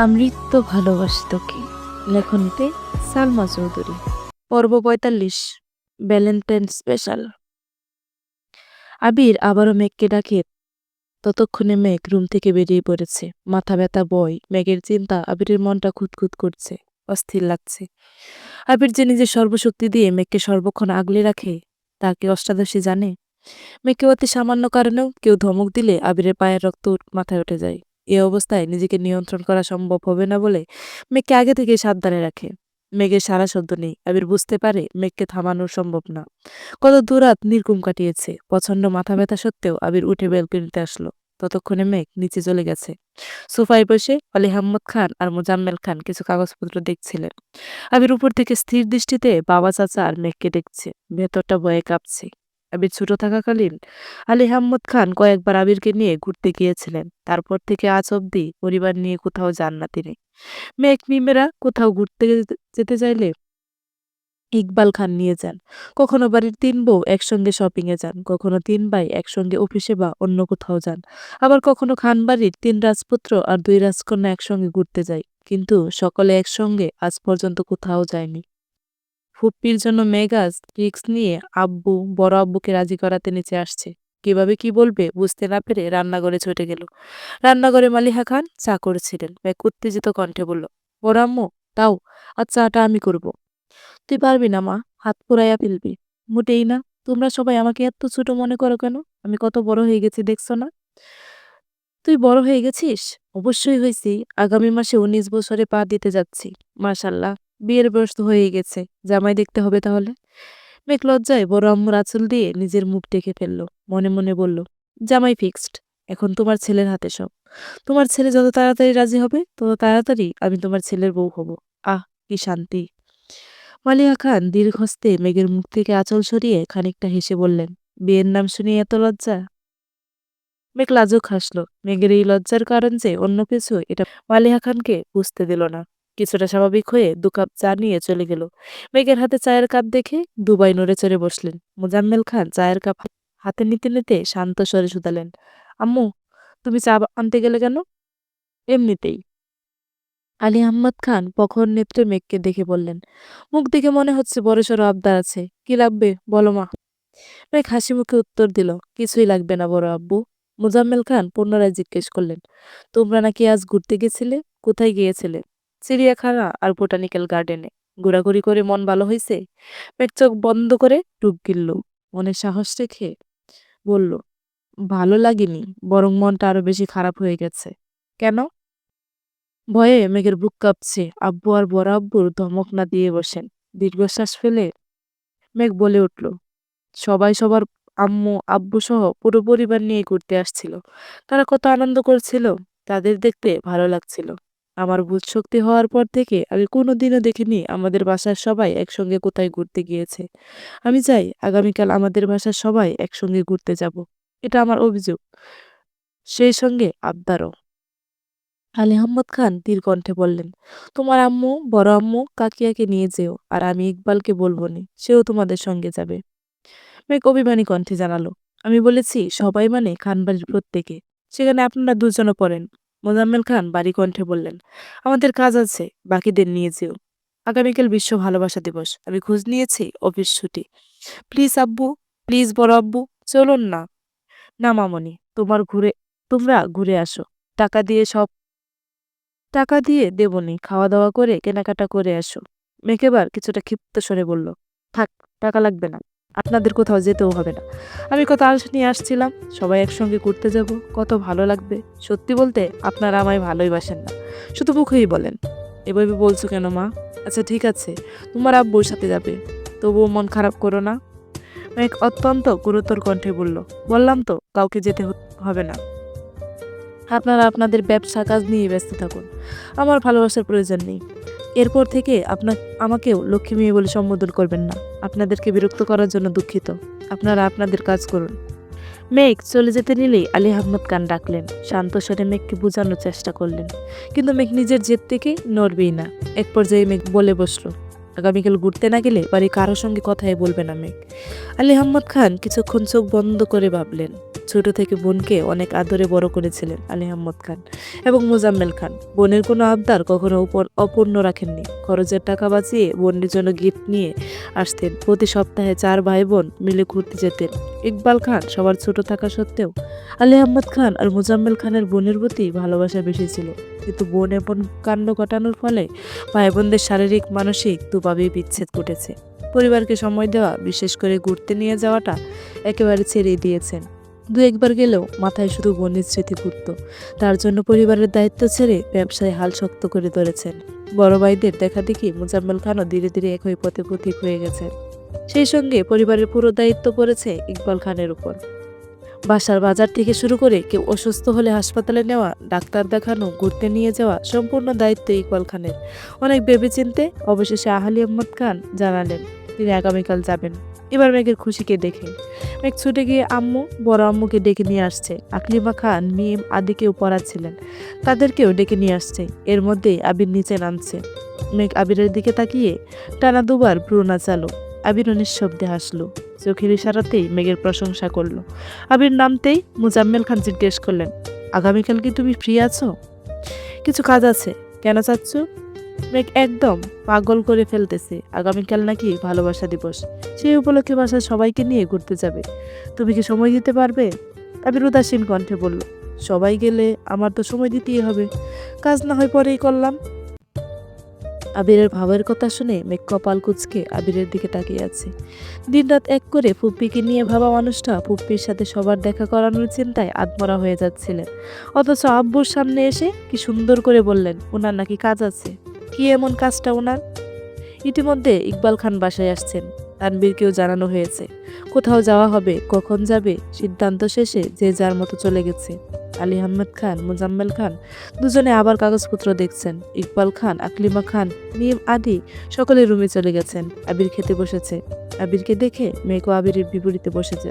আমৃত্য ভালোবাসি তোকে। লেখনীতে সালমা চৌধুরী। পর্ব ৪৫, ভ্যালেন্টাইন স্পেশাল। আবির আবারও মেঘকে ডাকে। ততক্ষণে মেঘ রুম থেকে বেরিয়ে পড়েছে। মাথা ব্যথা বয়। মেঘের চিন্তা আবিরের মনটা খুঁতখুত করছে, অস্থির লাগছে। আবির যে নিজের সর্বশক্তি দিয়ে মেঘকে সর্বক্ষণ আগলে রাখে, তা কি অষ্টাদশী জানে? মেঘকে অতি সামান্য কারণেও কেউ ধমক দিলে আবিরের পায়ের রক্ত মাথায় উঠে যায়। এ অবস্থায় নিজেকে নিয়ন্ত্রণ করা সম্ভব হবে না বলে মেঘকে আগে থেকে সাবধানে রাখে। মেঘের সারা শব্দ নেই। আবির বুঝতে পারে মেঘকে থামানো সম্ভব না। কত দুরাত নির্ঘুম কাটিয়েছে। প্রচন্ড মাথা ব্যথা সত্ত্বেও আবির উঠে ব্যালকনিতে আসলো। ততক্ষণে মেঘ নিচে চলে গেছে। সোফায় বসে আলী আহমদ খান আর মোজাম্মেল খান কিছু কাগজপত্র দেখছিলেন। আবির উপর থেকে স্থির দৃষ্টিতে বাবা, চাচা আর মেঘকে দেখছে। ভেতরটা ভয়ে কাঁপছে। আবির ছোট থাকাকালীন আলী আহমদ খান কয়েকবার আবিরকে নিয়ে ঘুরতে গিয়েছিলেন। তারপর থেকে আজ অব্দি পরিবার নিয়ে কোথাও যান না তিনি। মেঘ মিমেরা কোথাও ঘুরতে যেতে চাইলে ইকবাল খান নিয়ে যান। কখনো বাড়ির ৩ বউ একসঙ্গে শপিং এ যান, কখনো ৩ ভাই একসঙ্গে অফিসে বা অন্য কোথাও যান, আবার কখনো খান বাড়ির ৩ রাজপুত্র আর ২ রাজকন্যা একসঙ্গে ঘুরতে যায়। কিন্তু সকলে একসঙ্গে আজ পর্যন্ত কোথাও যায়নি। ফুপ্পির জন্য মেঘ আজ রিস্ক নিয়ে বড় আব্বুকে রাজি করাতে নিচে আসছে। কিভাবে কি বলবে বুঝতে না পেরে রান্নাঘরে ছুটে গেল। রান্নাঘরে মালিহা খান চা করেছিলেন। মেঘ উত্তেজিত কণ্ঠে বলল, বড় আম্মু, তাও আর চাটা আমি করব। তুই পারবি না মা, হাত পুরাইয়া ফেলবি। মোটেই না। তোমরা সবাই আমাকে এত ছোট মনে করো কেন? আমি কত বড় হয়ে গেছি দেখছো না? তুই বড় হয়ে গেছিস? অবশ্যই হয়েছি। আগামী মাসে ১৯ বছরে পা দিতে যাচ্ছি। মাশাল্লাহ, বিয়ের বয়স তো হয়েই গেছে। জামাই দেখতে হবে তাহলে। মেঘ লজ্জায় বড় আম্মুর আঁচল দিয়ে নিজের মুখ ঢেকে ফেলল। মনে মনে বলল, জামাই ফিক্সড। এখন তোমার ছেলের হাতে সব। তোমার ছেলে যত তাড়াতাড়ি রাজি হবে তত তাড়াতাড়ি আমি তোমার ছেলের বউ হব। আহ, কি শান্তি। মালিয়া খান দীর্ঘস্তে মেঘের মুখ থেকে আঁচল সরিয়ে খানিকটা হেসে বললেন, বিয়ের নাম শুনে এত লজ্জা? মেঘ লাজুক হাসল। মেঘের এই লজ্জার কারণ যে অন্য কিছু এটা মালিহা খানকে বুঝতে দিল না। কিছুটা স্বাভাবিক হয়ে ২ কাপ চা নিয়ে চলে গেল। মেঘের হাতে চায়ের কাপ দেখে দুবাই নড়ে চড়ে বসলেন। মোজাম্মেল খান চায়ের কাপ হাতে নিতে নিতে শান্ত স্বরে শুধালেন, আম্মু, তুমি চা আনতে গেলে কেন? এমনিতেই। আলী আহমদ খান প্রখর নেত্রে মেঘকে দেখে বললেন, মুখ দেখে মনে হচ্ছে বড়সড় আবদার আছে। কি লাগবে বলো মা। মেঘ হাসি মুখে উত্তর দিল, কিছুই লাগবে না বড় আব্বু। মোজাম্মেল খান পুনরায় জিজ্ঞেস করলেন, তোমরা নাকি আজ ঘুরতে গেছিলে? কোথায় গিয়েছিলে? চিড়িয়াখানা আর বোটানিক্যাল গার্ডেনে। ঘোরাঘুরি করে মন ভালো হয়েছে? মেঘ চোখ বন্ধ করে ডুব গিলল। মনে সাহস রেখে বলল, ভালো লাগেনি, বরং মনটা আরো বেশি খারাপ হয়ে গেছে। কেন? ভয়ে মেঘের বুক কাঁপছে। আব্বু আর বড় আব্বুর ধমক না দিয়ে বসেন। দীর্ঘশ্বাস ফেলে মেঘ বলে উঠল, সবাই সবার আম্মু আব্বু সহ পুরো পরিবার নিয়ে ঘুরতে আসছিল। তারা কত আনন্দ করছিল। তাদের দেখতে ভালো লাগছিল। আমার বুঝ শক্তি হওয়ার পর থেকে আমি কোনোদিনও দেখিনি আমাদের বাসার সবাই একসঙ্গে কোথায় ঘুরতে গিয়েছে। আমি চাই আগামীকাল আমাদের বাসার সবাই একসঙ্গে ঘুরতে যাব। এটা আমার অভিযোগ, সেই সঙ্গে আবদারও। আলী আহমদ খান ধীর কণ্ঠে বললেন, তোমার আম্মু, বড় আম্মু, কাকিয়াকে নিয়ে যেও, আর আমি ইকবালকে বলবো নি, সেও তোমাদের সঙ্গে যাবে। মেঘ অভিমানী কণ্ঠে জানালো, আমি বলেছি সবাই মানে খানবাড়ির প্রত্যেকে। সেখানে আপনারা দুজনও পড়েন। মোজাম্মেল খান বাড়ি কণ্ঠে বললেন, আমাদের কাজ আছে, বাকিদের নিয়ে যেও। আগামীকাল বিশ্ব ভালোবাসা দিবস। আমি খোঁজ নিয়েছি, অফিস ছুটি। প্লিজ আব্বু, প্লিজ বড় আব্বু, চলুন না। না মামনি, তোমরা ঘুরে আসো। টাকা দিয়ে সব টাকা দিয়ে দেবনি, খাওয়া দাওয়া করে কেনাকাটা করে আসো। মেঘ এবার কিছুটা ক্ষিপ্ত স্বরে বলল, থাক, টাকা লাগবে না। আপনাদের কোথাও যেতেও হবে না। আমি কত আশ নিয়ে আসছিলাম, সবাই একসঙ্গে ঘুরতে যাব, কত ভালো লাগবে। সত্যি বলতে আপনারা আমায় ভালোই বাসেন না, শুধু মুখেই বলেন। এভাবে বলছো কেন মা? আচ্ছা ঠিক আছে, তোমার আব্বুর সাথে যাবে, তবুও মন খারাপ করো না। মেঘ অত্যন্ত গুরুতর কণ্ঠে বলল, বললাম তো কাউকে যেতে হবে না। আপনারা আপনাদের ব্যবসা কাজ নিয়ে ব্যস্ত থাকুন। আমার ভালোবাসার প্রয়োজন নেই। এরপর থেকে আমাকেও লক্ষ্মী মেয়ে বলে সম্বোধন করবেন না। আপনাদেরকে বিরক্ত করার জন্য দুঃখিত। আপনারা আপনাদের কাজ করুন। মেঘ চলে যেতে নিলেই আলী আহমদ খান ডাকলেন। শান্ত স্বরে মেঘকে বোঝানোর চেষ্টা করলেন, কিন্তু মেঘ নিজের জেদ থেকে নড়বেই না। এক পর্যায়ে মেঘ বলে বসল, আগামীকাল ঘুরতে না গেলে বাড়ি কারোর সঙ্গে কথাই বলবে না মেঘ। আলী আহমদ খান কিছুক্ষণ চোখ বন্ধ করে ভাবলেন। ছোট থেকে বোনকে অনেক আদরে বড় করেছিলেন আলী আহমদ খান এবং মোজাম্মেল খান। বোনের কোনো আবদার কখনো অপূর্ণ রাখেননি। খরচের টাকা বাঁচিয়ে বোনের জন্য গিফট নিয়ে আসতেন। প্রতি সপ্তাহে 4 ভাই বোন মিলে ঘুরতে যেতেন। ইকবাল খান সবার ছোট থাকা সত্ত্বেও আলী আহমদ খান আর মোজাম্মেল খানের বোনের প্রতি ভালোবাসা বেশি ছিল। কিন্তু বোন এমন কাণ্ড ঘটানোর ফলে ভাই বোনদের শারীরিক মানসিক দুভাবেই বিচ্ছেদ ঘটেছে। পরিবারকে সময় দেওয়া, বিশেষ করে ঘুরতে নিয়ে যাওয়াটা একেবারে ছেড়েই দিয়েছেন। দু একবার গেলেও মাথায় শুধু বোনের স্মৃতি ঘুরত। তার জন্য পরিবারের দায়িত্ব ছেড়ে ব্যবসায় হাল শক্ত করে ধরেছেন। বড় ভাইদের দেখা দেখি মোজাম্মেল খানও ধীরে ধীরে একই পথে পথিক হয়ে গেছেন। সেই সঙ্গে পরিবারের পুরো দায়িত্ব পড়েছে ইকবাল খানের উপর। বাসার বাজার থেকে শুরু করে কেউ অসুস্থ হলে হাসপাতালে নেওয়া, ডাক্তার দেখানো, ঘুরতে নিয়ে যাওয়া সম্পূর্ণ দায়িত্ব ইকবাল খানের। অনেক ভেবেচিন্তে অবশেষে আলী আহমদ খান জানালেন তিনি আগামীকাল যাবেন। এবার মেঘের খুশিকে দেখে মেঘ ছুটে গিয়ে বড় আম্মুকে ডেকে নিয়ে আসছে। আকলিমা খান, মিম আদিকেও পড়াচ্ছিলেন, তাদেরকেও ডেকে নিয়ে আসছে। এর মধ্যেই আবির নিচে নামছে। মেঘ আবিরের দিকে তাকিয়ে টানা দুবার ভ্রু নাচালো। আবিরও নিঃশব্দে হাসলো। চোখের ইশারাতেই মেঘের প্রশংসা করলো। আবির নামতেই মোজাম্মেল খান জিজ্ঞেস করলেন, আগামীকাল কি তুমি ফ্রি আছো? কিছু কাজ আছে। কেন চাচ্ছ? মেঘ একদম পাগল করে ফেলতেছে। আগামীকাল নাকি ভালোবাসা দিবস, সেই উপলক্ষে বাসার সবাইকে নিয়ে ঘুরতে যাবে। তুমি কি সময় দিতে পারবে? আবির উদাসীন কণ্ঠে বলল, সবাই গেলে আমার তো সময় দিতেই হবে। কাজ না হয় পরেই করলাম। আবিরের ভাবের কথা শুনে মেঘ কপাল কুঁচকে আবিরের দিকে তাকিয়ে আছে। দিনরাত এক করে ফুপ্পিকে নিয়ে ভাবা মানুষটা ফুপ্পির সাথে সবার দেখা করানোর চিন্তায় আধমরা হয়ে যাচ্ছিলেন। অথচ আব্বুর সামনে এসে কি সুন্দর করে বললেন ওনার নাকি কাজ আছে। কি এমন কাজটা ওনার? ইতিমধ্যে ইকবাল খান বাসায় আসছেন। তানবীরকেও জানানো হয়েছে কোথাও যাওয়া হবে, কখন যাবে সিদ্ধান্ত শেষে যে যার মতো চলে গেছে। আলী আহমদ খান, মোজাম্মেল খান দুজনে আবার কাগজপত্র দেখছেন। ইকবাল খান, আকলিমা খান, মিম আদি সকলে রুমে চলে গেছেন। আবির খেতে বসেছে। আবিরকে দেখে মেয়েকে আবিরের বিপরীতে বসেছে।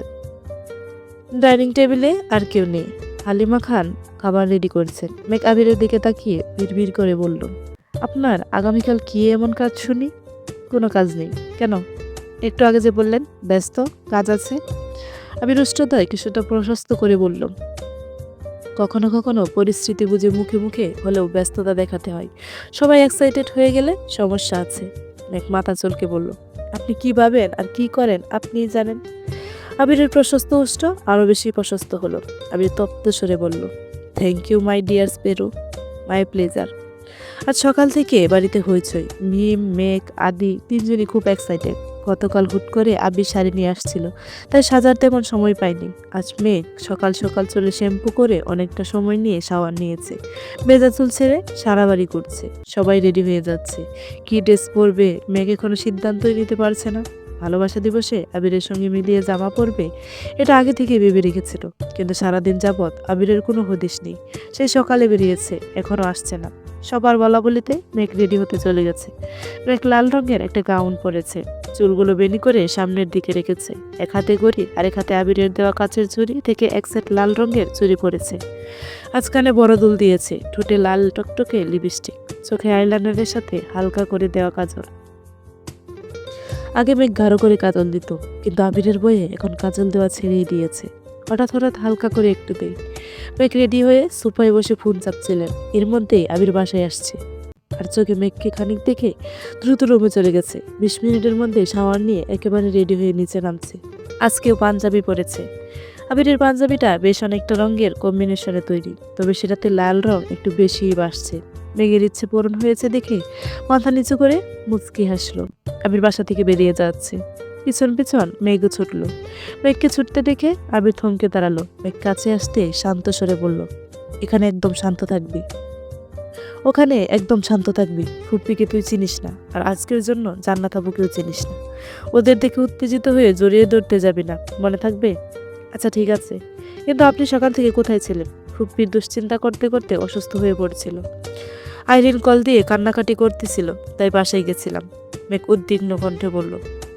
ডাইনিং টেবিলে আর কেউ নেই। হালিমা খান খাবার রেডি করছেন। মেঘ আবিরের দিকে তাকিয়ে বিড়বিড় করে বলল, আপনার আগামীকাল কি এমন কাজ শুনি? কোনো কাজ নেই। কেন? একটু আগে যে বললেন ব্যস্ত, কাজ আছে। আবির উষ্ঠতায় কিছুটা প্রশস্ত করে বলল, কখনো কখনো পরিস্থিতি বুঝে মুখে মুখে হলেও ব্যস্ততা দেখাতে হয়। সবাই এক্সাইটেড হয়ে গেলে সমস্যা আছে। মেঘ মাথা চলকে বলল, আপনি কি ভাবেন আর কি করেন আপনিই জানেন। আবিরের প্রশস্ত উষ্ঠ আরো বেশি প্রশস্ত হলো। আবির তপ্ত স্বরে বলল, thank you my dear Sparrow, my pleasure. আজ সকাল থেকে বাড়িতে হইচই। মিম, মেঘ আদি তিনজনই খুব এক্সাইটেড। গতকাল হুট করে আবির শাড়ি নিয়ে আসছিল, তাই সাজার তেমন সময় পাইনি। আজ মেঘ সকাল সকাল চলে শ্যাম্পু করে অনেকটা সময় নিয়ে শাওয়ার নিয়েছে। ভেজা চুল ছেড়ে সারা বাড়ি ঘুরছে। সবাই রেডি হয়ে যাচ্ছে। কি ড্রেস পরবে মেঘ এখনো সিদ্ধান্তই নিতে পারছে না। ভালোবাসা দিবসে আবিরের সঙ্গে মিলিয়ে জামা পরবে, এটা আগে থেকে ভেবে রেখেছিল। কিন্তু সারাদিন যাবৎ আবিরের কোনো হদিশ নেই। সেই সকালে বেরিয়েছে, এখনো আসছে না। সবার বলা বলিতে মেঘ রেডি হতে চলে গেছে। মেঘ লাল রঙের একটা গাউন পরেছে। চুলগুলো বেনি করে সামনের দিকে রেখেছে। এক হাতে ঘড়ি আর এক হাতে আবিরের দেওয়া কাচের চুড়ি থেকে এক সেট লাল রঙের চুড়ি পরেছে। আজ কানে বড় দুল দিয়েছে। ঠোঁটে লাল টকটকে লিপস্টিক, চোখে আইলাইনারের সাথে হালকা করে দেওয়া কাজল। আগে মেঘ গাঢ় করে কাজল দিত, কিন্তু আবিরের বইয়ে এখন কাজল দেওয়া ছেড়েই দিয়েছে। হঠাৎ হঠাৎ হালকা করে একটু দেই। মেঘ রেডি হয়ে সোফায় বসে ফোন চাপছিলেন। এর মধ্যেই আবির বাসায় আসছে। আর চোখে মেঘকে খানিক দেখে দ্রুত রুমে চলে গেছে। 20 মিনিটের মধ্যে শাওয়ার নিয়ে একেবারে রেডি হয়ে নিচে নামছে। আজকেও পাঞ্জাবি পরেছে। আবিরের পাঞ্জাবিটা বেশ অনেকটা রঙের কম্বিনেশনে তৈরি, তবে সেটাতে লাল রং একটু বেশিই বাসছে। মেঘের ইচ্ছে পূরণ হয়েছে দেখে মাথা নিচু করে মুচকি হাসলো। আবির বাসা থেকে বেরিয়ে যাচ্ছে। পিছন পিছন মেঘও ছুটল। মেঘকে ছুটতে দেখে আবির থমকে দাঁড়ালো। মেঘ কাছে আসতে শান্ত স্বরে বলল, এখানে একদম শান্ত থাকবি, ওখানে একদম শান্ত থাকবি। ফুপ্পিকে তুই চিনিস না, আর আজকের জন্য জান্নাত আবুকেও চিনিস না। ওদের দেখে উত্তেজিত হয়ে জড়িয়ে ধরতে যাবি না, মনে থাকবে? আচ্ছা ঠিক আছে। কিন্তু আপনি সকাল থেকে কোথায় ছিলেন? ফুপ্পির দুশ্চিন্তা করতে করতে অসুস্থ হয়ে পড়ছিল। আইরিন কল দিয়ে কান্নাকাটি করতেছিল, তাই বাসায় গেছিলাম। মেঘ উদ্বিগ্ন কণ্ঠে বলল,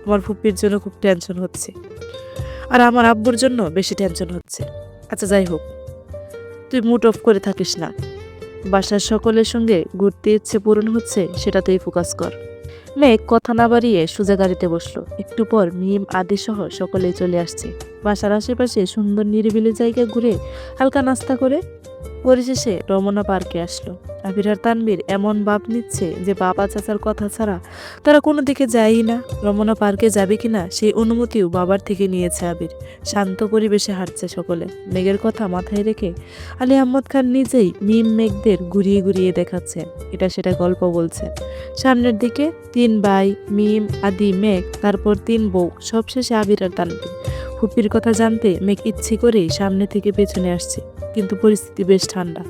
আমার ফুপ্পির জন্য খুব টেনশন হচ্ছে, আর আমার আব্বুর জন্য বেশি টেনশন হচ্ছে। আচ্ছা যাই হোক, তুই মুড অফ করে থাকিস না। বাসার সকলের সঙ্গে ঘুরতে ইচ্ছে পূরণ হচ্ছে সেটাতেই ফোকাস কর। মেঘ কথা না বাড়িয়ে সোজা গাড়িতে বসলো। একটু পর মিম আদি সহ সকলেই চলে আসছে। বাসার আশেপাশে সুন্দর নিরিবিলি জায়গা ঘুরে হালকা নাস্তা করে পরিশেষে রমনা পার্কে আসলো। আবির আর তানবীর এমন ভাব নিচ্ছে যে বাবা চাচার কথা ছাড়া তারা কোনো দিকে যায়ই না। রমনা পার্কে যাবে কিনা সেই অনুমতিও বাবার থেকে নিয়েছে আবির। শান্ত পরিবেশে হাঁটছে সকলে। মেঘের কথা মাথায় রেখে আলী আহমদ খান নিজেই মিম মেঘদের ঘুরিয়ে ঘুরিয়ে দেখাচ্ছেন, এটা সেটা গল্প বলছেন। সামনের দিকে 3 ভাই মিম আদি মেঘ, তারপর 3 বউ, সবশেষে আবির আর তানবীর। ফুপির কথা জানতে মেঘ ইচ্ছে করেই সামনে থেকে পেছনে আসছে, কিন্তু পরিস্থিতি বেশ ঠান্ডা।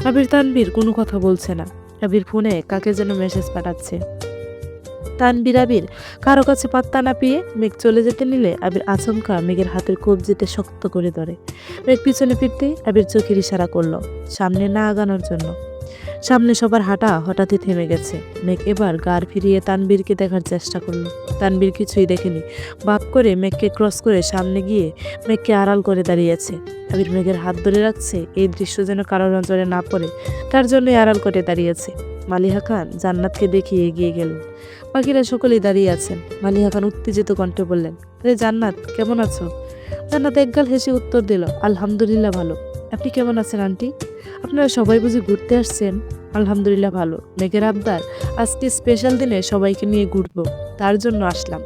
আবির তানবীর কোনো কথা বলছে না। আবির ফোনে কাকে যেন মেসেজ পাঠাচ্ছে। তানবীর আবির কারো কাছে পাত্তা না পেয়ে মেঘ চলে যেতে নিলে আবির আচমকা মেঘের হাতের কবজিতে শক্ত করে ধরে। মেঘ পিছনে ফিরতে আবির চোখের ইশারা করলো সামনে না আগানোর জন্য। সামনে সবার হাঁটা হঠাৎই থেমে গেছে। মেঘ এবার গাড় ফিরিয়ে তানবীরকে দেখার চেষ্টা করলো। তানবীর কিছুই দেখেনি। বাপ করে মেঘকে ক্রস করে সামনে গিয়ে মেঘকে আড়াল করে দাঁড়িয়েছে। আবির মেঘের হাত ধরে রাখছে, এই দৃশ্য যেন কারোর নজরে না পড়ে তার জন্যই আড়াল করে দাঁড়িয়েছে। মালিহা খান জান্নাতকে দেখিয়ে এগিয়ে গেলেন। বাকিরা সকলেই দাঁড়িয়ে আছেন। মালিহা খান উত্তেজিত কণ্ঠে বললেন, আরে জান্নাত, কেমন আছো? জান্নাত একগাল হেসে উত্তর দিল, আলহামদুলিল্লাহ ভালো। আপনি কেমন আছেন আন্টি? আপনারা সবাই বুঝি ঘুরতে আসছেন? আলহামদুলিল্লাহ ভালো। মেঘের আবদার, আজকে স্পেশাল দিনে সবাইকে নিয়ে ঘুরবো, তার জন্য আসলাম।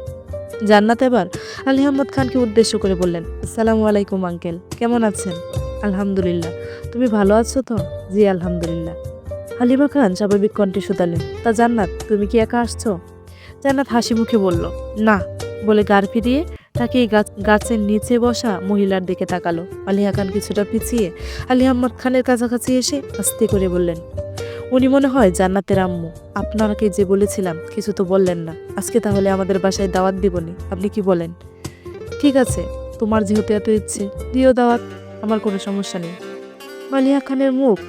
জান্নাত এবার আলী আহমদ খানকে উদ্দেশ্য করে বললেন, আসসালামু আলাইকুম আঙ্কেল, কেমন আছেন? আলহামদুলিল্লাহ। তুমি ভালো আছো তো? জি আলহামদুলিল্লাহ। হালিমা খান স্বাভাবিক কণ্ঠে শুধালেন, তা জান্নাত, তুমি কি একা আসছো? জান্নাত হাসি মুখে বলল, না, বলে গাড় ফিরিয়ে তাকে গাছের নিচে বসা মহিলার দিকে তাকালো। মালিহা খান কিছুটা পিছিয়ে আলী আহমদ খানের কাছাকাছি এসে আস্তে করে বললেন, উনি মনে হয় জান্নাতের আম্মু। আপনাকে যে বলেছিলাম কিছু তো বললেন না। আজকে তাহলে আমাদের বাসায় দাওয়াত দিবনি, আপনি কি বলেন? ঠিক আছে, তোমার যেহেতু এত ইচ্ছে, দিও দাওয়াত, আমার কোনো সমস্যা নেই। মালিহা খানের মুখ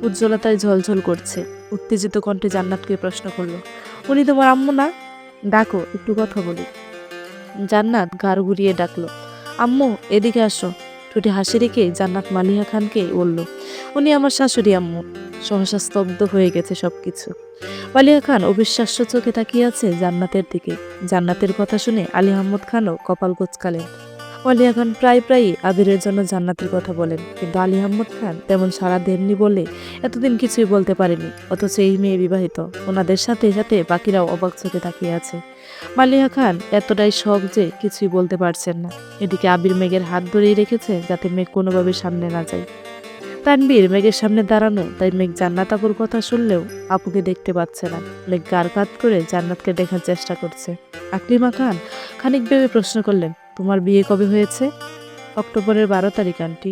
উজ্জ্বলতায় ঝলঝল করছে। উত্তেজিত কণ্ঠে জান্নাতকে প্রশ্ন করলো, উনি তোমার আম্মু না? ডাকো, একটু কথা বলি। জান্নাত ঘাড় ঘুরিয়ে ডাকলো, আম্মু এদিকে আসো। ঠোঁটে হাসি রেখে জান্নাত মালিহা খানকে বলল, উনি আমার শাশুড়ি আম্মু। সহসা স্তব্ধ হয়ে গেছে সবকিছু। মালিহা খান অবিশ্বাস্য চোখে তাকিয়ে আছে জান্নাতের দিকে। জান্নাতের কথা শুনে আলী আহমদ খানও কপাল কুঁচকালেন। মালিহা খান প্রায়ই আবিরের জন্য জান্নাতের কথা বলেন, কিন্তু আলী আহমদ খান তেমন সাড়া দেননি বলে এতদিন কিছুই বলতে পারেনি। অথচ এই মেয়ে বিবাহিত, ওনাদের সাথে সাথে বাকিরাও অবাক চোখে তাকিয়ে আছে। মালিহা খান এতটাই শখ যে কিছুই বলতে পারছেন না। এদিকে আবির মেঘের হাত ধরেই রেখেছে যাতে মেঘ কোনোভাবে সামনে না যায়। তানবীর মেঘের সামনে দাঁড়ানো, তাই মেঘ জান্নাত আপুর কথা শুনলেও আপুকে দেখতে পাচ্ছে না। মেঘ গাড় কাত করে জান্নাতকে দেখার চেষ্টা করছে। আকলিমা খান খানিক ভেবে প্রশ্ন করলেন, তোমার বিয়ে কবে হয়েছে? অক্টোবরের 12 তারিখ আন্টি।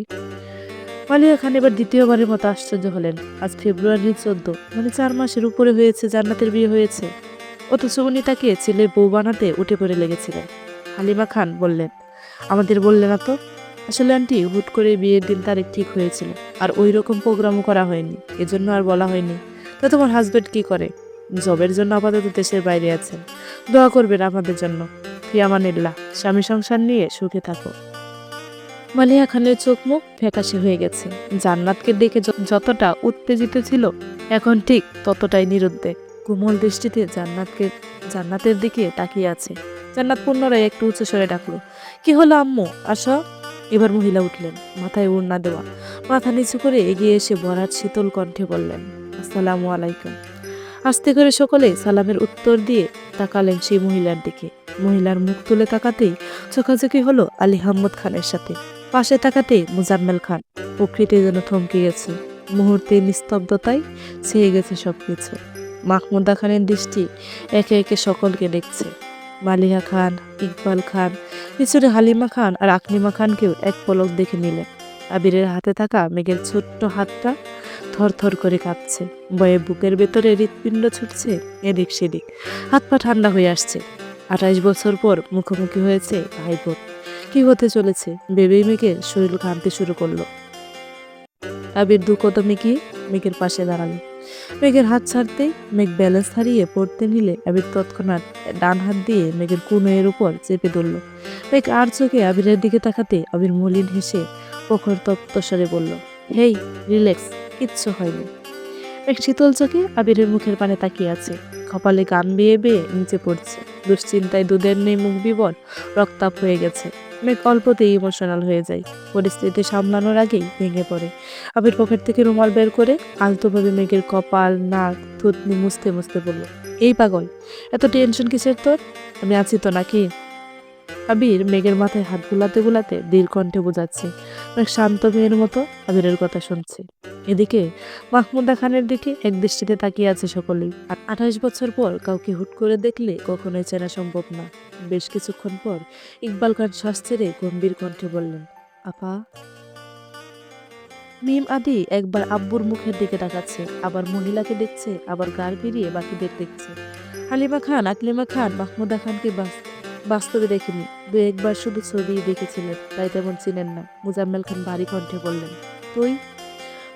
মালিয়া খান এবার দ্বিতীয়বারের মতো আশ্চর্য হলেন। আজ ফেব্রুয়ারি 14, মানে 4 মাসের উপরে হয়েছে জান্নাতের বিয়ে হয়েছে। অথচ উনি তাকে ছেলের বউ বানাতে উঠে পড়ে লেগেছিলেন। হালিমা খান বললেন, আমাদের বললে না তো? আসলে আন্টি হুট করে বিয়ের দিন তারিখ ঠিক হয়েছিল, আর ওই রকম প্রোগ্রামও করা হয়নি, এজন্য আর বলা হয়নি। তা তোমার হাজবেন্ড কি করে? জবের জন্য আপাতত দেশের বাইরে আছেন। দোয়া করবেন আমাদের জন্য। ফি আমানিল্লাহ। স্বামী সংসার নিয়ে সুখে থাকো। মালিয়া খানের চোখ মুখ ফ্যাকাশে হয়ে গেছে। জান্নাতকে দেখে যতটা উত্তেজিত ছিল, এখন ঠিক ততটাই নিরুদ্বেগ। কোমল দৃষ্টিতে জান্নাতের দিকে তাকিয়ে আছে। জান্নাত পুনরায় একটু উচ্চ স্বরে ডাকলো, কি হলো আম্মু, আসো। এবার মহিলা উঠলেন, মাথায় ওড়না দেওয়া, মাথা নিচু করে এগিয়ে এসে ভরাট শীতল কণ্ঠে বললেন, আসসালামু আলাইকুম। আস্তে করে সকলে সালামের উত্তর দিয়ে তাকালেন সেই মহিলার দিকে। মহিলার মুখ তুলে তাকাতেই চোখাচোখি হলো আলী আহমদ খানের সাথে। পাশে তাকাতে মুজাম্মেল খান। প্রকৃতি যেন থমকে গেছে। মুহূর্তে নিস্তব্ধতায় ছেয়ে গেছে সবকিছু। মাহমুদা খানের দৃষ্টি একে একে সকলকে দেখছে। মালিহা খান, ইকবাল খান, পিছনে হালিমা খান আর আকলিমা খানকেও এক পলক দেখে নিলেন। আবিরের হাতে থাকা মেঘের ছোট্ট হাতটা থরথর করে কাঁপছে। ভয়ে বুকের ভেতরে হৃৎপিণ্ড ছুটছে এদিক সেদিক। হাত পা ঠান্ডা হয়ে আসছে। 28 বছর পর মুখোমুখি হয়েছে ভাই বোন। কি হতে চলেছে ভেবেই মেঘের শরীর কাঁপতে শুরু করলো। আবির 2 কদমে গিয়ে মেঘের পাশে দাঁড়ালো। মেঘের হাত ছাড়তেই মেঘ ব্যালেন্স হারিয়ে পড়তে নিলে আবির তৎক্ষণাৎ ডান হাত দিয়ে মেঘের কুনোয়ের উপর চেপে ধরল। মেঘ আর চোখে আবিরের দিকে তাকাতে আবির মলিন হেসে প্রখর তপ্তস্বরে বলল, হেই রিল্যাক্স, কিচ্ছু হয়নি। মেঘ শীতল চোখে আবিরের মুখের পানে তাকিয়ে আছে। কপালে গান বেয়ে বেয়ে নিচে পড়ছে। দুশ্চিন্তায় দুধের নেই মুখ বিবর, রক্তাপ হয়ে গেছে। মেঘ অল্পতেই ইমোশনাল হয়ে যায়। পরিস্থিতি সামলানোর আগেই ভেঙে পড়ে। আবির পকেট থেকে রুমাল বের করে আলতোভাবে মেঘের কপাল, নাক, থুতনি মুছতে মুছতে বলল, এই পাগল, এত টেনশন কিসের তোর? আমি আছি তো নাকি? আবির মেঘের মাথায় হাত বুলাতে বুলাতে দীর্ঘ কণ্ঠে বোঝাচ্ছে। মেঘ শান্ত মেয়ের মতো আবিরের কথা শুনছে। এদিকে মাহমুদা খানের দিকে এক দৃষ্টিতে তাকিয়ে আছে সকলেই। আর 28 বছর পর কাউকে হুট করে দেখলে কখনোই চেনা সম্ভব না। বেশ কিছুক্ষণ পর ইকবাল খান শ্বাস ছেড়ে গম্ভীর কণ্ঠে বললেন, আপা। মিম আদি একবার আব্বুর মুখের দিকে তাকাচ্ছে, আবার মহিলাকে দেখছে, আবার গাড় ফিরিয়ে বাকিদের দেখছে। হালিমা খান, আকলিমা খান মাহমুদা খানকে বাস্তবে দেখেনি, দু একবার শুধু ছবি দেখেছিলেন, তাই তেমন চিনেন না। মুজাম্মেল খান ভারী কণ্ঠে বললেন, তুই?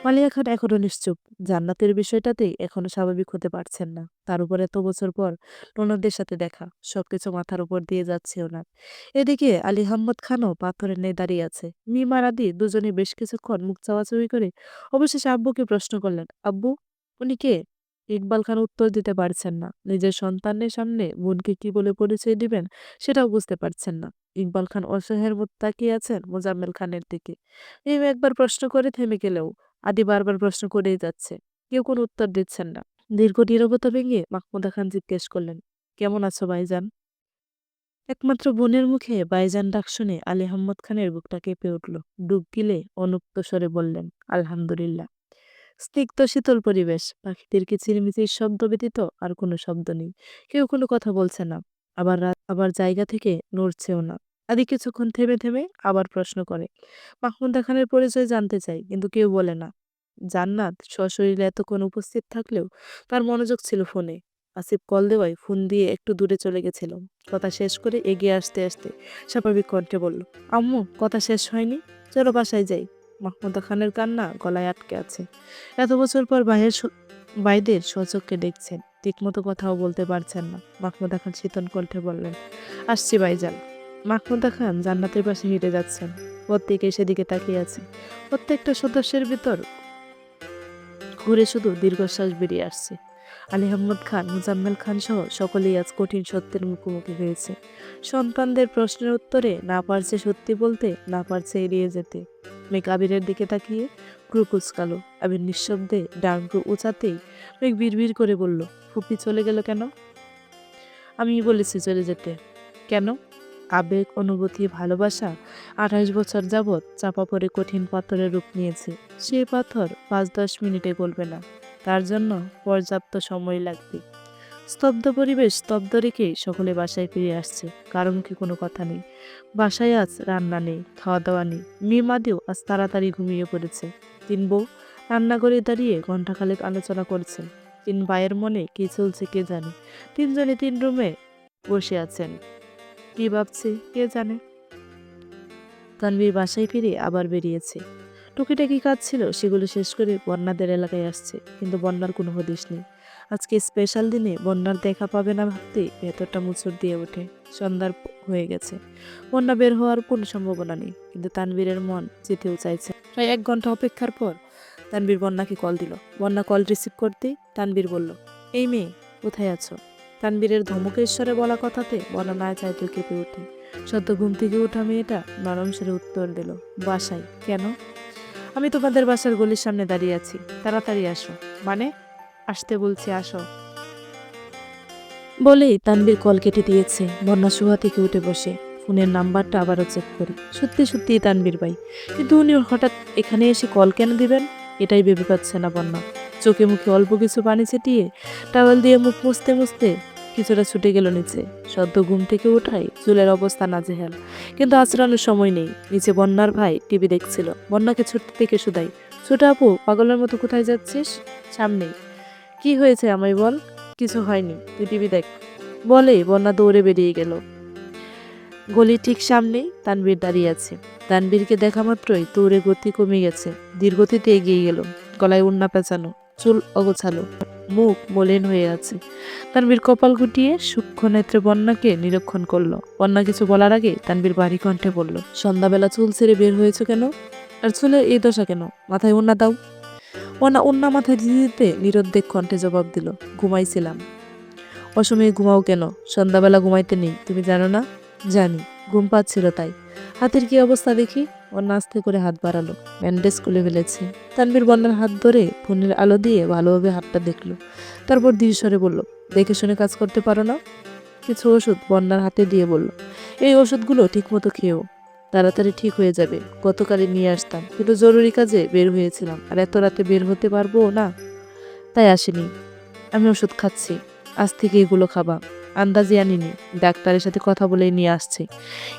মালিয়া খান এখনো নিশ্চুপ। জান্নাতের বিষয়টাতে এখনো স্বাভাবিক হতে পারছেন না। তার উপর এত বছর পর ননদের সাথে দেখা, সবকিছু মাথার উপর দিয়ে যাচ্ছে ওনার। এদিকে আলী আহমদ খানও পাথরের ন্যায় দাঁড়িয়ে আছে। মিমার আদি দুজনে বেশ কিছুক্ষণ মুখ চাওয়াচাওয়ি করে অবশেষে আব্বুকে প্রশ্ন করলেন, আব্বু, উনি কে? ইকবাল খান উত্তর দিতে পারছেন না। নিজের সন্তানের সামনে বোনকে কি বলে পরিচয় দিবেন সেটাও বুঝতে পারছেন না। ইকবাল খান অসহায়ের মতো তাকিয়ে আছেন মোজাম্মেল খানের দিকে। মিম একবার প্রশ্ন করে থেমে গেলেও আদি বারবার প্রশ্ন করেই যাচ্ছে। কেউ কোনো উত্তর দিচ্ছেন না। দীর্ঘ নীরবতা ভেঙে মাহমুদা খান জিজ্ঞেস করলেন, কেমন আছো ভাইজান? একমাত্র বোনের মুখে ভাইজান ডাক শুনে আলী আহমদ খানের বুকটা কেঁপে উঠল। ডুব গিলে অনুক্ত স্বরে বললেন, আলহামদুলিল্লাহ। স্নিগ্ধ শীতল পরিবেশ, পাখিদের কিচিরমিচির শব্দ ব্যতীত আর কোনো শব্দ নেই। কেউ কোনো কথা বলছে না, আবার জায়গা থেকে নড়ছেও না। আদি কিছুক্ষণ থেমে থেমে আবার প্রশ্ন করে। মাহমুদা খানের পরিচয় জানতে চাই, কিন্তু কেউ বলে না। জান্নাত সশরীরে এতক্ষণ উপস্থিত থাকলেও তার মনোযোগ ছিল ফোনে। আসিফ কল দেওয়ায় ফোন দিয়ে একটু দূরে চলে গেছিল। কথা শেষ করে এগিয়ে আসতে আসতে স্বাভাবিক কণ্ঠে বলল, আম্মু, কথা শেষ হয়নি, চলো বাসায় যাই। মাহমুদা খানের কান্না গলায় আটকে আছে। এত বছর পর ভাইদের স্বচক্ষে দেখছেন, ঠিকমতো কথাও বলতে পারছেন না। মাহমুদা খান শীতল কণ্ঠে বললেন, আসছি ভাইজান। মাহমুদা খান জান্নাতের পাশে হেঁটে যাচ্ছেন। প্রত্যেকে সেদিকে তাকিয়ে আছে। প্রত্যেকটা সদস্যের ভিতর ঘুরে শুধু দীর্ঘশ্বাস বেরিয়ে আসছে। আলী আহমদ খান, মুজাম্মেল খান সহ সকলেই আজ কঠিন সত্যের মুখোমুখি হয়েছে। সন্তানদের প্রশ্নের উত্তরে না পারছে সত্যি বলতে, না পারছে এড়িয়ে যেতে। মেঘ আবিরের দিকে তাকিয়ে ক্রু কুচকালো। আবির নিঃশব্দে ডান ক্রু উঁচাতেই মেঘ বিড়বিড় করে বলল, ফুপি চলে গেল কেন? আমি বলেছি চলে যেতে। কেন? আবেগ, অনুভূতি, ভালোবাসা 28 বছর যাবৎ চাপা পড়ে কঠিন পাথরের রূপ নিয়েছে। সেই পাথর 5-10 মিনিটে গলবে না, তার জন্য পর্যাপ্ত সময় লাগবে। স্তব্ধ পরিবেশ স্তব্ধ রেখেই সকলে বাসায় ফিরে আসছে। কারো মুখে কোনো কথা নেই। বাসায় আজ রান্না নেই, খাওয়া দাওয়া নেই। মিমাদিও আজ তাড়াতাড়ি ঘুমিয়ে পড়েছে। 3 বউ রান্নাঘরে দাঁড়িয়ে ঘণ্টাখানেক আলোচনা করছেন। 3 ভাইয়ের মনে কি চলছে কে জানে। 3 জনে 3 রুমে বসে আছেন, কি ভাবছে কে জানে। তানভীর বাসায় ফিরে আবার বেরিয়েছে। টুকিটাকি কাজ ছিল, সেগুলো শেষ করে বন্যাদের এলাকায় আসছে, কিন্তু বন্যার কোনো হদিশ নেই। আজকে স্পেশাল দিনে বন্যার দেখা পাবে না ভাবতে ভেতরটা মুচড় দিয়ে ওঠে। সন্ধ্যার হয়ে গেছে, বন্যা বের হওয়ার কোনো সম্ভাবনা নেই, কিন্তু তানভীরের মন যেতেও চাইছে। প্রায় 1 ঘন্টা অপেক্ষার পর তানভীর বন্যাকে কল দিল। বন্যা কল রিসিভ করতেই তানভীর বলল, এই মেয়ে, কোথায় আছো? তানভীরের ধমকের স্বরে বলা কথাতে বন্যা না চাইতেও কেঁপে ওঠে। সদ্য ঘুম থেকে ওঠা মেয়েটা নরম স্বরে উত্তর দিল, বাসায়। কেন? আমি তোমাদের বাসার গলির সামনে দাঁড়িয়ে আছি, তাড়াতাড়ি আসো। মানে? আসতে বলছি, আসো। বলেই তানভীর কল কেটে দিয়েছে। বন্যা শোয়া থেকে উঠে বসে ফোনের নাম্বারটা আবারও চেক করি। সত্যি সত্যি তানভীর ভাই, কিন্তু উনি হঠাৎ এখানে এসে কল কেন দিবেন, এটাই ভেবে পাচ্ছে না বন্যা। চোখে মুখে অল্প কিছু পানি ছিটিয়ে টাওয়েল দিয়ে মুখ মুছতে মুছতে কিছুটা ছুটে গেল নিচে। সদ্য ঘুম থেকে ওঠাই চুলের অবস্থা নাজেহাল, কিন্তু আচরানোর সময় নেই। নিচে বন্যার ভাই টিভি দেখছিল। বন্যাকে ছুটতে থেকে শুধাই, ছোট আপু, পাগলের মতো কোথায় যাচ্ছিস? সামনেই। কি হয়েছে আমায় বল। কিছু হয়নি, তুই টিভি দেখ। বলে বন্যা দৌড়ে বেরিয়ে গেল। গলির ঠিক সামনেই তানভীর দাঁড়িয়ে আছে। তানভীরকে দেখা মাত্রই দৌড়ে গতি কমে গেছে, ধীরগতিতে এগিয়ে গেল। গলায় ওড়না পেঁচানো, চুল অগোছালো, মুখ মলিন হয়ে আছে। তানভীর কপাল গুটিয়ে সূক্ষ্ম নেত্রে বন্যাকে নিরীক্ষণ করলো। বন্যা কিছু বলার আগে তানভীর ভারী কণ্ঠে বলল, সন্ধ্যাবেলা চুল ছেড়ে বের হয়েছে কেন? আর চুলের এই দশা কেন? মাথায় ওড়না দাও। ওড়না মাথায় দিতে দিতে নিরুদ্বেগ কণ্ঠে জবাব দিল, ঘুমাইছিলাম। অসময়ে ঘুমাও কেন? সন্ধ্যাবেলা ঘুমাইতে নেই, তুমি জানো না? জানি, ঘুম পাচ্ছিল তাই। হাতের কি অবস্থা দেখি? বন্যা আস্তে করে হাত বাড়ালো, ব্যান্ডেজ খুলে ফেলেছে। তানভীর বন্যার হাত ধরে ফোনের আলো দিয়ে ভালোভাবে হাতটা দেখলো, তারপর ধীর স্বরে বলল, দেখে শুনে কাজ করতে পারো না? কিছু ওষুধ বন্যার হাতে দিয়ে বলল, এই ওষুধগুলো ঠিক মতো খেও, তাড়াতাড়ি ঠিক হয়ে যাবে। গতকালই নিয়ে আসতাম, কিন্তু জরুরি কাজে বের হয়েছিলাম, আর এত রাতে বের হতে পারবো না, তাই আসেনি। আমি ওষুধ খাচ্ছি, আজ থেকে এগুলো খাবা। আন্দাজে আনিনি, ডাক্তারের সাথে কথা বলে নিয়ে আসছি।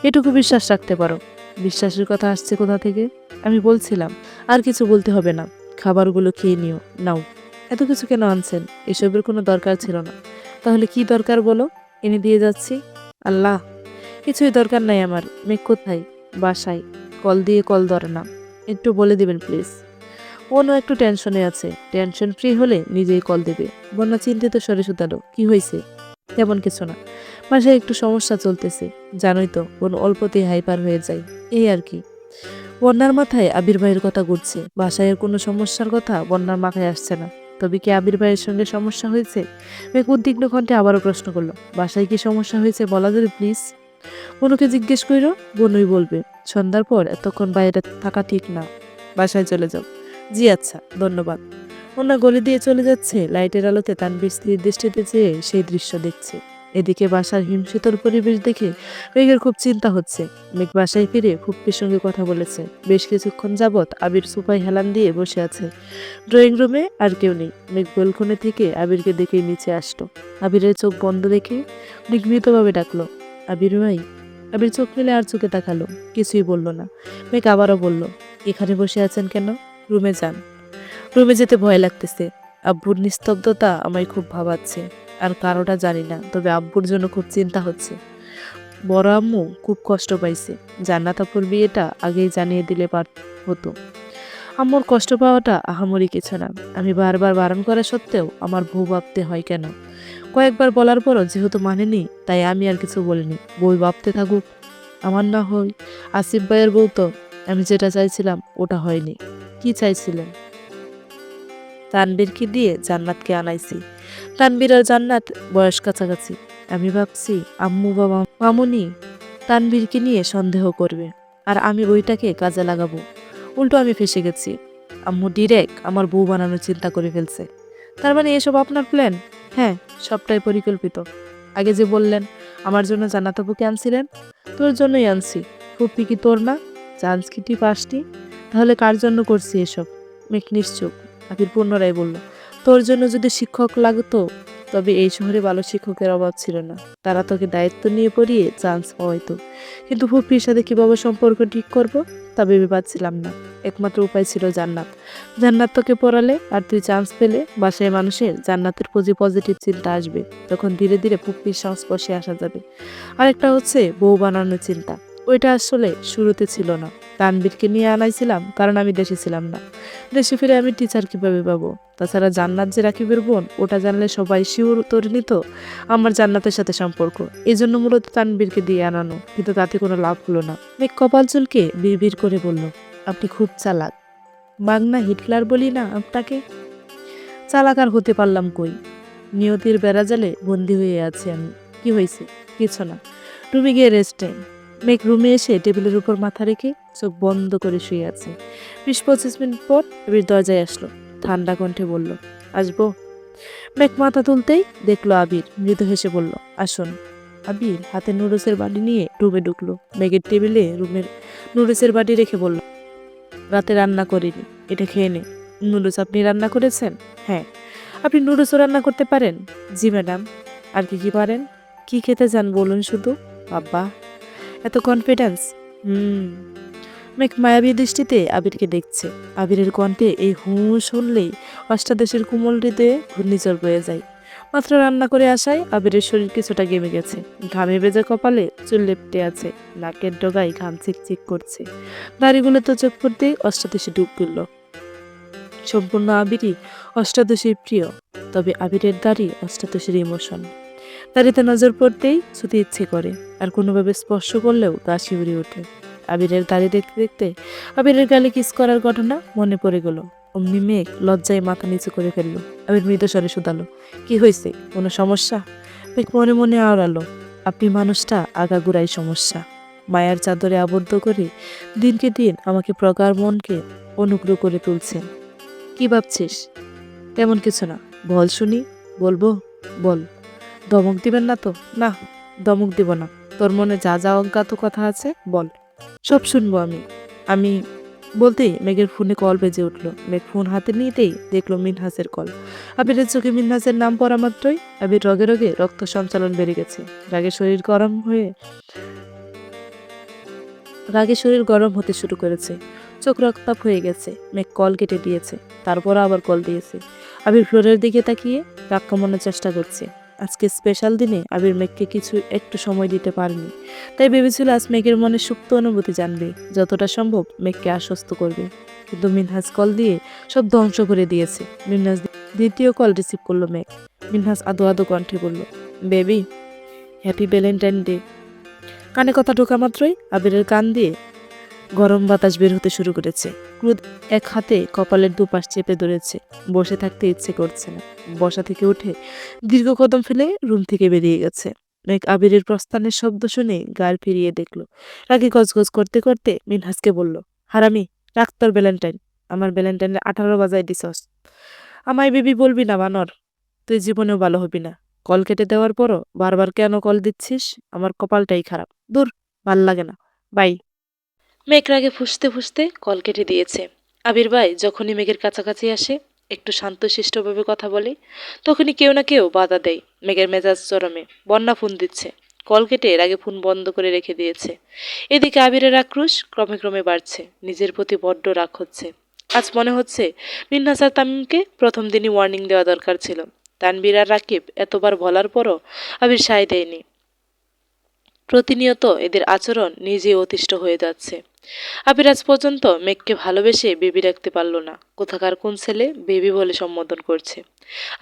এটুকু বিশ্বাস রাখতে পারো। বিশ্বাসের কথা আসছে কোথা থেকে? আমি বলছিলাম, আর কিছু বলতে হবে না, খাবারগুলো খেয়ে নিও। নাও। এত কিছু কেন আনছেন? এসবের কোনো দরকার ছিল না। তাহলে কি দরকার বলো? এনে দিয়ে যাচ্ছি। আল্লাহ, কিছুই দরকার নাই আমার। মেঘ কোথায়? বাসায়। কল ধরে না, একটু বলে দিবেন প্লিজ। ওনও একটু টেনশনে আছে, টেনশন ফ্রি হলে নিজেই কল দেবে। বন্যা চিন্তিত স্বরে শুধালো, কি হয়েছে? তেমন কিছু না, বাসায় একটু সমস্যা চলতেছে, জানোই তো, বোন অল্পতেই হাইপার হয়ে যায়, এই আর কি। বন্যার মাথায় আবির ভাইয়ের কথা ঘুরছে, বাসায় এর কোনো সমস্যার কথা বন্যার মাথায় আসছে না। তবে কি আবির ভাইয়ের সঙ্গে সমস্যা হয়েছে? মেঘ উদ্বিগ্ন কণ্ঠে আবারও প্রশ্ন করলো, বাসায় কি সমস্যা হয়েছে বলা যাবে প্লিজ? বনুকে জিজ্ঞেস কইরো, বনুই বলবে। সন্ধ্যার পর এতক্ষণ বাইরে থাকা ঠিক না, বাসায় চলে যাও। জি আচ্ছা, ধন্যবাদ। ওনা গলি দিয়ে চলে যাচ্ছে, লাইটের আলোতে তানভীর স্থির দৃষ্টিতে চেয়ে সেই দৃশ্য দেখছে। এদিকে বাসার হিমশীতল পরিবেশ দেখে মেঘের খুব চিন্তা হচ্ছে। মেঘ বাসায় ফিরে ফুপ্পির সঙ্গে কথা বলেছে। বেশ কিছুক্ষণ যাবৎ আবির সোফায় হেলান দিয়ে বসে আছে। ড্রয়িং রুমে আর কেউ নেই। মেঘ বেলকনি থেকে আবিরকে দেখে নিচে আসলো। আবিরের চোখ বন্ধ রেখে নিগৃহীতভাবে ডাকলো, আবির ভাই। আবির চোখ মেলে আর চোখে তাকালো, কিছুই বলল না। মেঘ আবারও বলল, এখানে বসে আছেন কেন? রুমে যান। রুমে যেতে ভয় লাগতেছে, আব্বুর নিস্তব্ধতা আমায় খুব ভাবাচ্ছে। আর কারোটা জানি না, তবে আব্বুর জন্য খুব চিন্তা হচ্ছে। বড় আম্মু খুব কষ্ট পাইছে, জান্নাত আপুর বিয়েটা আগেই জানিয়ে দিলে হতো। আম্মুর কষ্ট পাওয়াটা আহামরি কিছু না, আমি বারবার বারণ করা সত্ত্বেও আমার বউ ভাবতে হয় কেন? কয়েকবার বলার পরও যেহেতু মানেনি, তাই আমি আর কিছু বলিনি। বই ভাবতে থাকুক, আমার না হয়। আসিফ ভাইয়ের বউ তো। আমি যেটা চাইছিলাম ওটা হয়নি। কি চাইছিলেন? তানবীরকে দিয়ে জান্নাতকে আনাইছি। তানবীর আর জান্নাত বয়স কাছাকাছি। আমি ভাবছি আম্মু বাবা মামুনি তানবীরকে নিয়ে সন্দেহ করবে, আর আমি ওইটাকে কাজে লাগাবো। উল্টো আমি ফেসে গেছি। আম্মু ডিরেক্ট আমার বউ বানানোর চিন্তা করে ফেলছে। তার মানে এসব আপনার প্ল্যান? হ্যাঁ, সবটাই পরিকল্পিত। আগে যে বললেন আমার জন্য জান্নাত আপুকে আনছিলেন, তোর জন্যই আনছি। ফুপ্পি কি তোর না? চান্স কি তুই পাসনি? তাহলে কার জন্য করছি এসব? মেঘ নিশ্চুপ। আবির পুনরায় বলল, তোর জন্য যদি শিক্ষক লাগতো, তবে এই শহরে ভালো শিক্ষকের অভাব ছিল না। তারা তোকে দায়িত্ব নিয়ে পড়িয়ে চান্স পাওয়াইতো। কিন্তু ফুপির সাথে কিভাবে সম্পর্ক ঠিক করব তা ভেবে পাচ্ছিলাম না। একমাত্র উপায় ছিল জান্নাত। জান্নাত তোকে পড়ালে আর তুই চান্স পেলে বাসায় মানুষের জান্নাতের প্রতি পজিটিভ চিন্তা আসবে। তখন ধীরে ধীরে ফুপির সংস্পর্শে আসা যাবে। আরেকটা হচ্ছে বউ বানানোর চিন্তা। ওইটা আসলে শুরুতে ছিল না। তানবীরকে নিয়ে আনাইছিলাম কারণ আমি দেশে ছিলাম না। দেশে ফিরে আমি টিচার কিভাবে পাবো? তাছাড়া জান্নাত যে রাকিবের বোন, ওটা জানলে সবাই শিওর তোর নিত আমার জান্নাতের সাথে সম্পর্ক। এই জন্য মূলত তানবীরকে দিয়ে আনানো, কিন্তু তাতে কোনো লাভ হলো না। মেঘ কপাল চুলকে বিড়বিড় করে বলল, আপনি খুব চালাক। বাংলা হিটলার বলি না আপনাকে? চালাক আর হতে পারলাম কই? নিয়তির বেড়াজালে বন্দি হয়ে আছি আমি। কি হয়েছে? কিছু না। রুমে গিয়ে রেস্ট নেই। মেঘ রুমে এসে টেবিলের উপর মাথা রেখে চোখ বন্ধ করে শুয়ে আছে। 20-25 মিনিট পর আবির দরজায় আসলো, ঠান্ডা কণ্ঠে বলল, আসবো? মেঘ মাথা তুলতেই দেখলো আবির, মৃদু হেসে বলল, আসুন। আবির হাতে নুডলসের বাটি নিয়ে রুমে ঢুকলো। মেঘের টেবিলে রুমের নুডলসের বাটি রেখে বলল, রাতে রান্না করিনি, এটা খেয়ে নে। নুডলস আপনি রান্না করেছেন? হ্যাঁ। আপনি নুডলসও রান্না করতে পারেন? জি ম্যাডাম। আর কি কি পারেন? কি খেতে চান বলুন শুধু। বাবা, এত কনফিডেন্স! হুম। মেঘ মায়াবী দৃষ্টিতে আবিরকে দেখছে। আবিরের কণ্ঠে এই হু শুনলেই অষ্টাদশের কোমল হৃদয়ে ঘূর্ণিঝড় বয়ে যায়। মাত্র রান্না করে আসায় আবিরের শরীর কিছুটা ঘেমে গেছে। ঘামে ভেজা কপালে চুল লেপ্টে আছে, নাকের ডগায় ঘাম চিকচিক করছে। দাড়িগুলো তো চোখ পড়তেই অষ্টাদশে ডুব গেল। সম্পূর্ণ আবিরই অষ্টাদশীর প্রিয়, তবে আবিরের দাড়ি অষ্টাদশীর ইমোশন। দাড়িতে নজর পড়তেই ছুতে ইচ্ছে করে, আর কোনোভাবে স্পর্শ করলেও গা শিউরে ওঠে। আবিরের দাড়ি দেখতে দেখতে আবিরের গালে কিস করার ঘটনা মনে পড়ে গেল। অমনি মেঘ লজ্জায় মাথা নিচু করে ফেললো। আবির মৃদু স্বরে শুধালো, কি হয়েছে? কোনো সমস্যা? মেঘ মনে মনে আওড়ালো, আপনি মানুষটা আগাগোড়াই সমস্যা। মায়ার চাদরে আবদ্ধ করে দিনকে দিন আমাকে প্রগাঢ় মনকে অনুগ্রহ করে তুলছেন। কি ভাবছিস? তেমন কিছু না। বল শুনি। বলবো? বল। ধমক দিবেন না তো? না, ধমক দিব না। তোর মনে যা যা অজ্ঞাত কথা আছে বল, সব শুনবো আমি। আমি বলতেই মেঘের ফোনে কল বেজে উঠল। মেঘ ফোন হাতে নিতেই দেখলো মিনহাসের কল। আবিরের চোখে মিনহাসের নাম পড়া মাত্রই আবির রগে রগে রক্ত সঞ্চালন বেড়ে গেছে। রাগে শরীর গরম হতে শুরু করেছে। চোখ রক্তাভ হয়ে গেছে। মেঘ কল কেটে দিয়েছে, তারপর আবার কল দিয়েছে। আবির ফ্লোরের দিকে তাকিয়ে রাগ কমানোর চেষ্টা করছে। আজকে স্পেশাল দিনে আবির মেঘকে কিছু একটু সময় দিতে পারেনি, তাই ভেবেছিল আজ মেঘের মনে সুপ্ত অনুভূতি জানবে, যতটা সম্ভব মেঘকে আশ্বস্ত করবে। কিন্তু মিনহাস কল দিয়ে সব ধ্বংস করে দিয়েছে। মিনহাস দ্বিতীয় কল রিসিভ করলো মেঘ। মিনহাস আদো আদো কণ্ঠে বলল, বেবি, হ্যাপি ভ্যালেন্টাইন ডে। কানে কথা ঢোকা মাত্রই আবিরের কান দিয়ে গরম বাতাস বের হতে শুরু করেছে। ক্রোধ এক হাতে কপালের দুপাশ চেপে ধরেছে। বসে থাকতে ইচ্ছে করছে না। বসা থেকে উঠে দীর্ঘ কদম ফেলে রুম থেকে বেরিয়ে গেছে। মেঘ আবিরের প্রস্থানের শব্দ শুনে গাল ফিরিয়ে দেখলো। রাগে গজগজ করতে করতে মিনহাসকে বলল, হারামি, রাখ তোর ভ্যালেন্টাইন। আমার ভ্যালেন্টাইনে 18 বাজায় দিছস। আমায় বেবি বলবি না বানর, তুই জীবনেও ভালো হবি না। কল কেটে দেওয়ার পরও বারবার কেন কল দিচ্ছিস? আমার কপালটাই খারাপ। দূর, ভাল লাগে না। বাই। মেঘ রাগে ফুঁসতে ফুঁসতে কল কেটে দিয়েছে। আবির ভাই যখনই মেঘের কাছাকাছি আসে, একটু শান্তশিষ্টভাবে কথা বলে, তখনই কেউ না কেউ বাধা দেয়। মেঘের মেজাজ চরমে। বন্যা ফোন দিচ্ছে। কল কেটে রাগে ফোন বন্ধ করে রেখে দিয়েছে। এদিকে আবিরের আক্রোশ ক্রমে ক্রমে বাড়ছে। নিজের প্রতি বড্ড রাগ হচ্ছে। আজ মনে হচ্ছে মিন্নাস আর তামিমকে প্রথম দিনই ওয়ার্নিং দেওয়া দরকার ছিল। তানবীর আর রাকিব এতবার বলার পরও আবির সায় দেয়নি। প্রতিনিয়ত এদের আচরণ নিজেই অতিষ্ঠ হয়ে যাচ্ছে। আবির আজ পর্যন্ত মেঘকে ভালোবেসে বেবি রাখতে পারল না। কোথাকার কোন ছেলে বেবি বলে সম্বোধন করছে।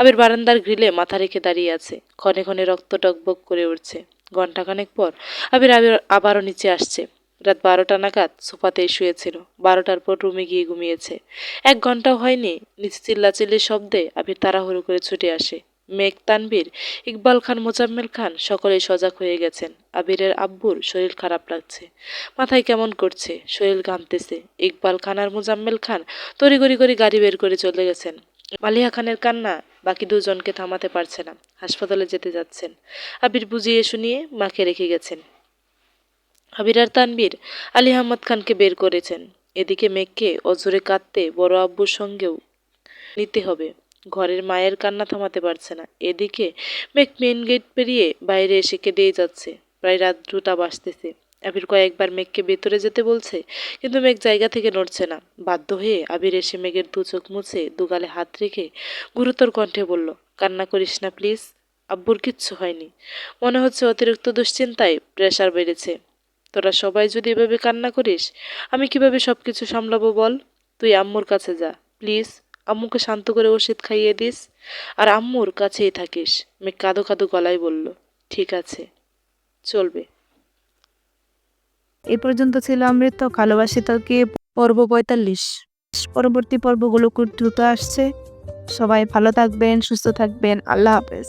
আবির বারান্দার গ্রিলে মাথা রেখে দাঁড়িয়ে আছে। ক্ষণে ক্ষণে রক্ত টকবক করে উঠছে। ঘণ্টাখানেক পর আবির আবারও নিচে আসছে। রাত 12টা নাগাদ সোফাতেই শুয়েছিল। 12টার পর রুমে গিয়ে ঘুমিয়েছে। 1 ঘন্টাও হয়নি, নিচে চিল্লাচিল্লির শব্দে আবির তাড়াহুড়ো করে ছুটে আসে। মেঘ, তানবীর, ইকবাল খান, মোজাম্মেল খান সকলেই সজাগ হয়ে গেছেন। আবিরের আব্বুর শরীর খারাপ লাগছে। মাথায় কেমন করছে, শরীর ঘামতেছে। ইকবাল খান আর মোজাম্মেল খান তড়িঘড়ি করে গাড়ি বের করে চলে গেছেন। মালিহা খানের কান্না বাকি দুজনকে থামাতে পারছে না। হাসপাতালে যেতে যাচ্ছেন। আবির বুঝিয়ে শুনিয়ে মাকে রেখে গেছেন। আবির আর তানবীর আলী আহমদ খানকে বের করেছেন। এদিকে মেঘকে অজরে কাঁদতে বড় আব্বুর সঙ্গেও নিতে হবে। ঘরের মায়ের কান্না থামাতে পারছে না। এদিকে মেঘ মেন গেট পেরিয়ে বাইরে এসে কেঁদেই যাচ্ছে। প্রায় রাত 2টা বাজতেছে। আবির কয়েকবার মেঘকে ভেতরে যেতে বলছে, কিন্তু মেঘ জায়গা থেকে নড়ছে না। বাধ্য হয়ে আবির এসে মেঘের 2 চোখ মুছে 2 গালে হাত রেখে গুরুতর কণ্ঠে বলল, কান্না করিস না প্লিজ। আব্বুর কিচ্ছু হয়নি। মনে হচ্ছে অতিরিক্ত দুশ্চিন্তায় প্রেশার বেড়েছে। তোরা সবাই যদি এভাবে কান্না করিস, আমি কিভাবে সবকিছু সামলাবো বল? তুই আম্মুর কাছে যা প্লিজ। আম্মুকে শান্ত করে ওষুধ খাইয়ে দিস, আর আম্মুর কাছেই থাকিস। মেঘ কাঁদো কাঁদো গলায় বলল, ঠিক আছে, চলবে। এ পর্যন্ত ছিল অমৃত ভালোবাসি তোকে পর্ব 45। পরবর্তী পর্বগুলো খুব দ্রুত আসছে। সবাই ভালো থাকবেন, সুস্থ থাকবেন। আল্লাহ হাফেজ।